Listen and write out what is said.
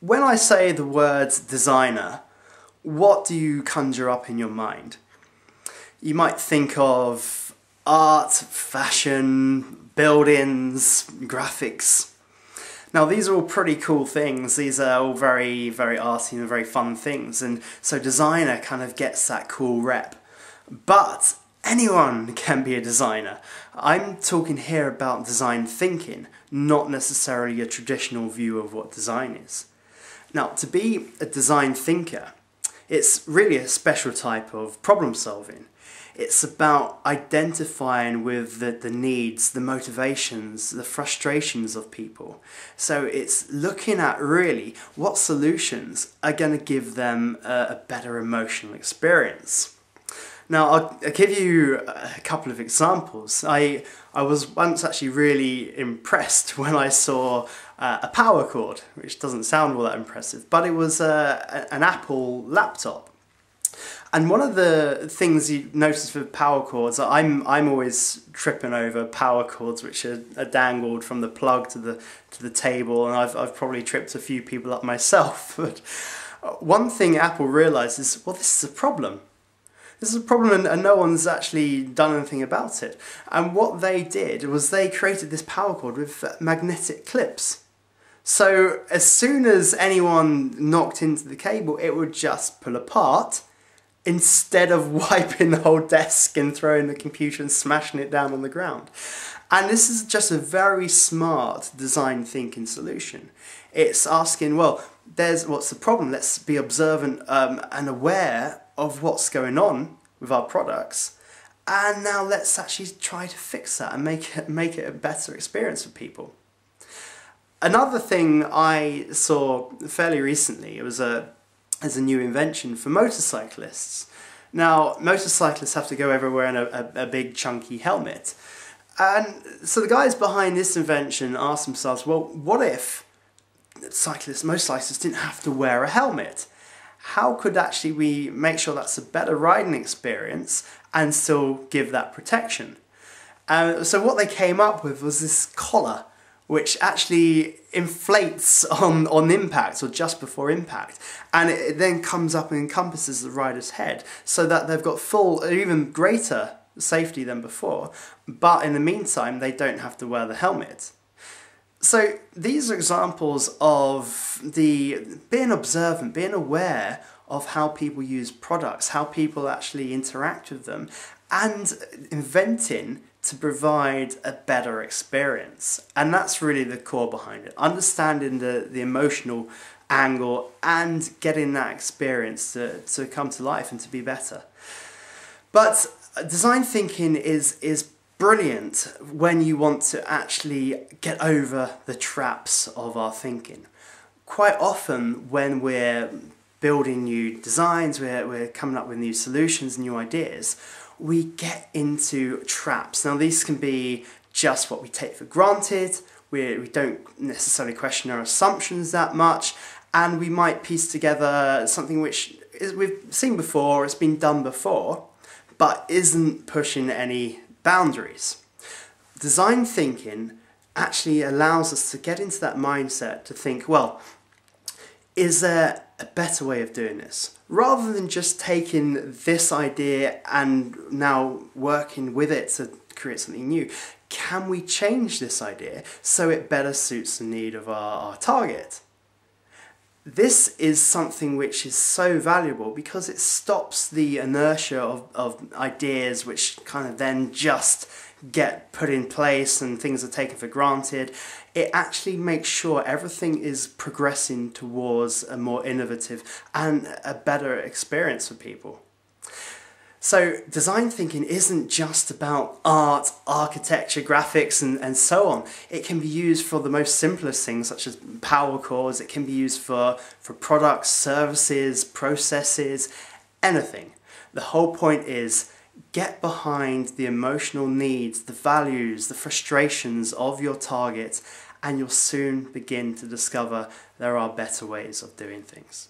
When I say the word designer, what do you conjure up in your mind? You might think of art, fashion, buildings, graphics. Now these are all pretty cool things. These are all very, very arty and very fun things, and so designer kind of gets that cool rep. But anyone can be a designer. I'm talking here about design thinking, not necessarily a traditional view of what design is. Now, to be a design thinker, it's really a special type of problem solving. It's about identifying with the needs, the motivations, the frustrations of people. So it's looking at really what solutions are going to give them a better emotional experience. Now, I'll give you a couple of examples. I was once actually really impressed when I saw a power cord, which doesn't sound all that impressive, but it was an Apple laptop. And one of the things you notice with power cords, I'm always tripping over power cords which are dangled from the plug to the table, and I've probably tripped a few people up myself. But one thing Apple realised is, well, this is a problem. This is a problem, and no one's actually done anything about it. And what they did was they created this power cord with magnetic clips. So as soon as anyone knocked into the cable, it would just pull apart, instead of wiping the whole desk and throwing the computer and smashing it down on the ground. And this is just a very smart design thinking solution. It's asking, well, what's the problem? Let's be observant and aware of what's going on with our products, and now let's actually try to fix that and make it a better experience for people. Another thing I saw fairly recently, it was as a new invention for motorcyclists. Now, motorcyclists have to go everywhere in a big chunky helmet. And so the guys behind this invention asked themselves, well, what if motorcyclists didn't have to wear a helmet? How could actually we make sure that's a better riding experience and still give that protection? So what they came up with was this collar, which actually inflates on impact or just before impact, and it then comes up and encompasses the rider's head, so that they've got full, even greater safety than before, but in the meantime they don't have to wear the helmet. So these are examples of being observant, being aware of how people use products, how people actually interact with them, and inventing to provide a better experience. And that's really the core behind it, understanding the emotional angle and getting that experience to come to life and to be better. But design thinking is brilliant when you want to actually get over the traps of our thinking. Quite often when we're building new designs, we're coming up with new solutions, new ideas, we get into traps. Now these can be just what we take for granted, we don't necessarily question our assumptions that much, and we might piece together something which we've seen before, it's been done before, but isn't pushing any boundaries. Design thinking actually allows us to get into that mindset to think, well, is there a better way of doing this? Rather than just taking this idea and now working with it to create something new, can we change this idea so it better suits the need of our target? This is something which is so valuable because it stops the inertia of ideas which kind of then just get put in place and things are taken for granted. It actually makes sure everything is progressing towards a more innovative and a better experience for people. So design thinking isn't just about art, architecture, graphics and so on. It can be used for the most simplest things such as power cords. It can be used for products, services, processes, anything. The whole point is get behind the emotional needs, the values, the frustrations of your target, and you'll soon begin to discover there are better ways of doing things.